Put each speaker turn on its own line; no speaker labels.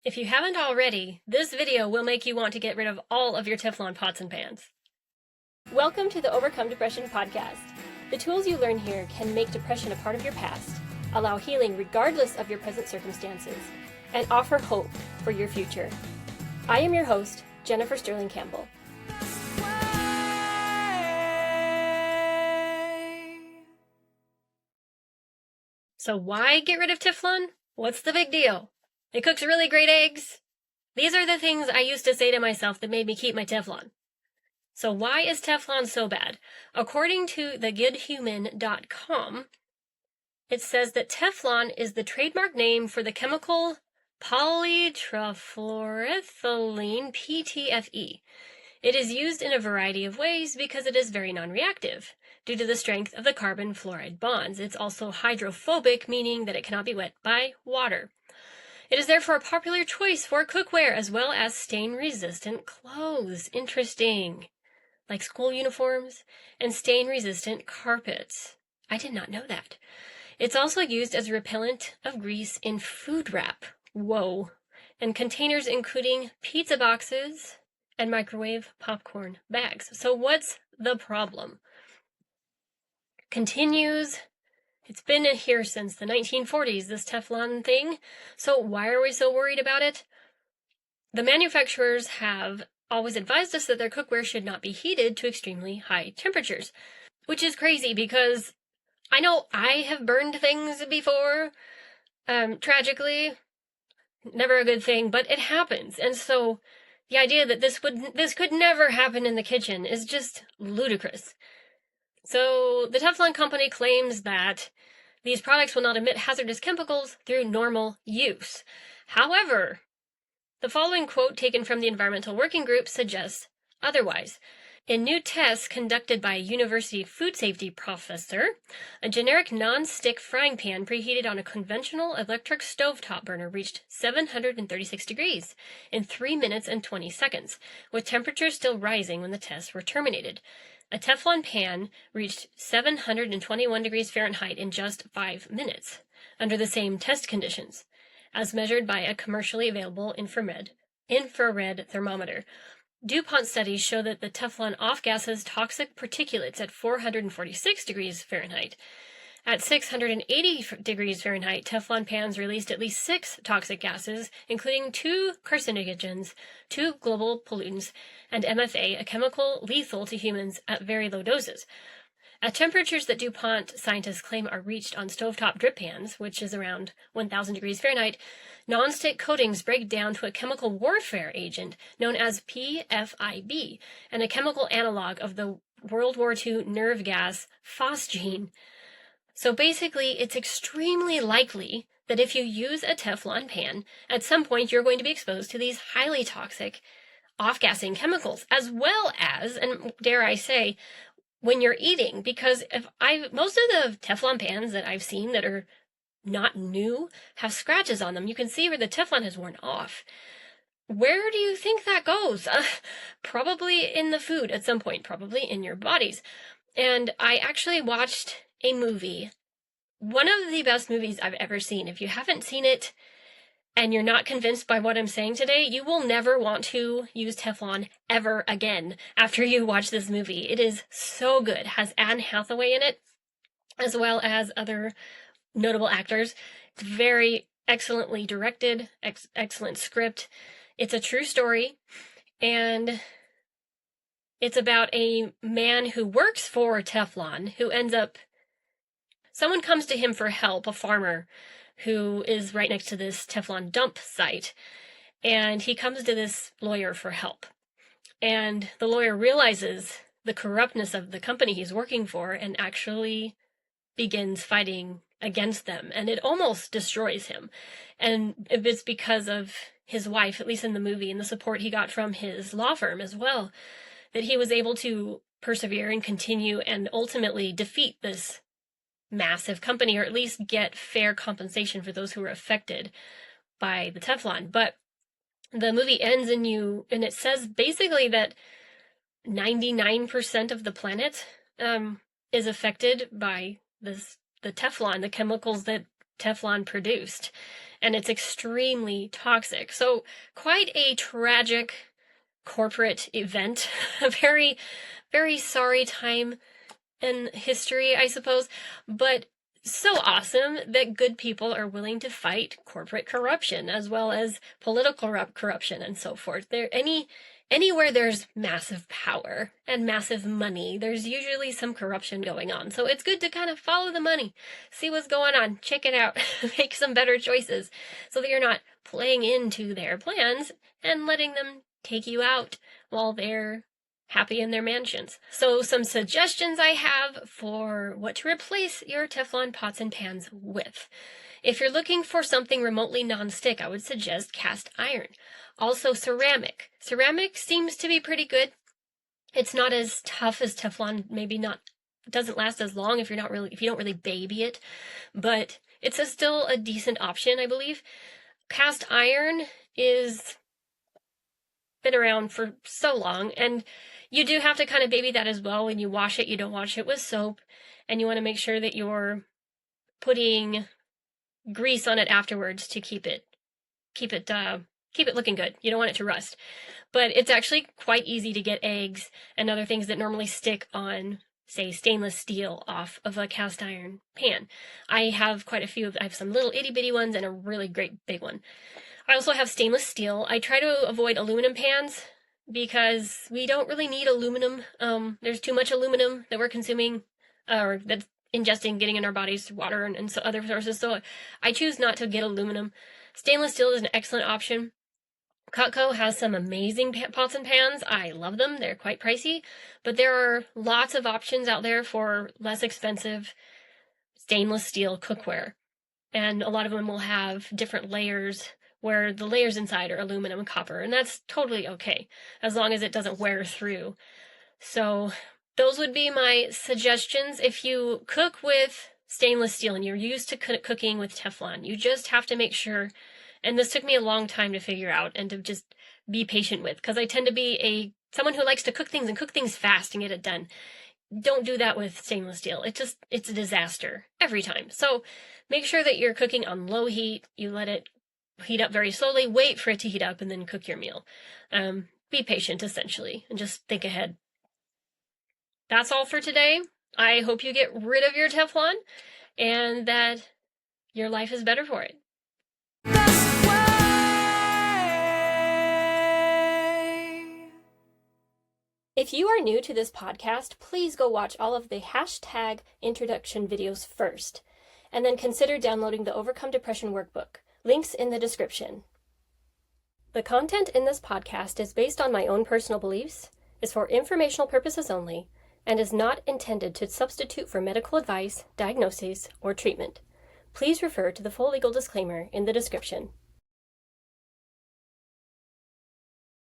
If you haven't already, this video will make you want to get rid of all of your Teflon pots and pans. Welcome to the Overcome Depression podcast. The tools you learn here can make depression a part of your past, allow healing regardless of your present circumstances, and offer hope for your future. I am your host, Jennifer Stirling-Campbell. So why get rid of Teflon? What's the big deal? It cooks really great eggs. These are the things I used to say to myself that made me keep my Teflon. So why is Teflon so bad? According to thegoodhuman.com, it says that Teflon is the trademark name for the chemical polytrifluoroethylene PTFE. It is used in a variety of ways because it is very non-reactive. Due to the strength of the carbon fluoride bonds, it's also hydrophobic, meaning that it cannot be wet by water. It is therefore a popular choice for cookware as well as stain-resistant clothes. Interesting. Like school uniforms and stain-resistant carpets. I did not know that. It's also used as a repellent of grease in food wrap. Whoa. And containers including pizza boxes and microwave popcorn bags. So what's the problem? Continues. It's been here since the 1940s, this Teflon thing. So why are we so worried about it? The manufacturers have always advised us that their cookware should not be heated to extremely high temperatures, which is crazy because I know I have burned things before. Tragically, never a good thing, but it happens. And so the idea that this could never happen in the kitchen is just ludicrous. So the Teflon company claims that these products will not emit hazardous chemicals through normal use. However, the following quote taken from the Environmental Working Group suggests otherwise. In new tests conducted by a university food safety professor, a generic non-stick frying pan preheated on a conventional electric stovetop burner reached 736 degrees in 3 minutes and 20 seconds, with temperatures still rising when the tests were terminated. A Teflon pan reached 721 degrees Fahrenheit in just 5 minutes, under the same test conditions, as measured by a commercially available infrared thermometer. DuPont studies show that the Teflon off-gases toxic particulates at 446 degrees Fahrenheit. At 680 degrees Fahrenheit, Teflon pans released at least 6 toxic gases, including 2 carcinogens, 2 global pollutants, and MFA, a chemical lethal to humans at very low doses. At temperatures that DuPont scientists claim are reached on stovetop drip pans, which is around 1,000 degrees Fahrenheit, nonstick coatings break down to a chemical warfare agent known as PFIB, and a chemical analog of the World War II nerve gas phosgene. So basically, it's extremely likely that if you use a Teflon pan, at some point you're going to be exposed to these highly toxic off-gassing chemicals, as well as, and dare I say, when you're eating, because most of the Teflon pans that I've seen that are not new have scratches on them. You can see where the Teflon has worn off. Where do you think that goes? Probably in the food at some point, probably in your bodies. And I actually watched a movie, one of the best movies I've ever seen. If you haven't seen it and you're not convinced by what I'm saying today, you will never want to use Teflon ever again after you watch this movie. It is so good. It has Anne Hathaway in it, as well as other notable actors. It's very excellently directed, excellent script. It's a true story, and it's about a man who works for Teflon, who ends up, someone comes to him for help, a farmer who is right next to this Teflon dump site, and he comes to this lawyer for help. And the lawyer realizes the corruptness of the company he's working for and actually begins fighting against them, and it almost destroys him. And it's because of his wife, at least in the movie, and the support he got from his law firm as well, that he was able to persevere and continue and ultimately defeat this massive company, or at least get fair compensation for those who were affected by the Teflon. But the movie ends and it says basically that 99% of the planet is affected by the Teflon, the chemicals that Teflon produced. and it's extremely toxic. So quite a tragic corporate event, a very, very sorry time in history, I suppose, but so awesome that good people are willing to fight corporate corruption as well as political corruption and so forth. Anywhere there's massive power and massive money, there's usually some corruption going on. So it's good to kind of follow the money, see what's going on, check it out, make some better choices so that you're not playing into their plans and letting them take you out while they're happy in their mansions. So some suggestions I have for what to replace your Teflon pots and pans with. If you're looking for something remotely non-stick, I would suggest cast iron. Also ceramic. Ceramic seems to be pretty good. It's not as tough as Teflon, doesn't last as long if you don't really baby it, but it's still a decent option, I believe. Cast iron is been around for so long, and you do have to kind of baby that as well. When you wash it, you don't wash it with soap, and you want to make sure that you're putting grease on it afterwards to keep it looking good. You don't want it to rust. But it's actually quite easy to get eggs and other things that normally stick on, say, stainless steel off of a cast iron pan. I have quite a few. I have some little itty bitty ones and a really great big one. I also have stainless steel. I try to avoid aluminum pans because we don't really need aluminum. There's too much aluminum that we're consuming, or that's ingesting, getting in our bodies through water and so other sources. So I choose not to get aluminum. Stainless steel is an excellent option. Cutco has some amazing pots and pans. I love them. They're quite pricey, but there are lots of options out there for less expensive stainless steel cookware. And a lot of them will have different layers where the layers inside are aluminum and copper, and that's totally okay, as long as it doesn't wear through. So those would be my suggestions. If you cook with stainless steel and you're used to cooking with Teflon, you just have to make sure, and this took me a long time to figure out and to just be patient with, because I tend to be someone who likes to cook things fast and get it done. Don't do that with stainless steel. It's a disaster every time. So make sure that you're cooking on low heat. You let it heat up very slowly, wait for it to heat up, and then cook your meal. Be patient, essentially, and just think ahead. That's all for today. I hope you get rid of your Teflon and that your life is better for it. If you are new to this podcast, please go watch all of the hashtag introduction videos first, and then consider downloading the Overcome Depression workbook. Links in the description. The content in this podcast is based on my own personal beliefs, is for informational purposes only, and is not intended to substitute for medical advice, diagnoses, or treatment. Please refer to the full legal disclaimer in the description.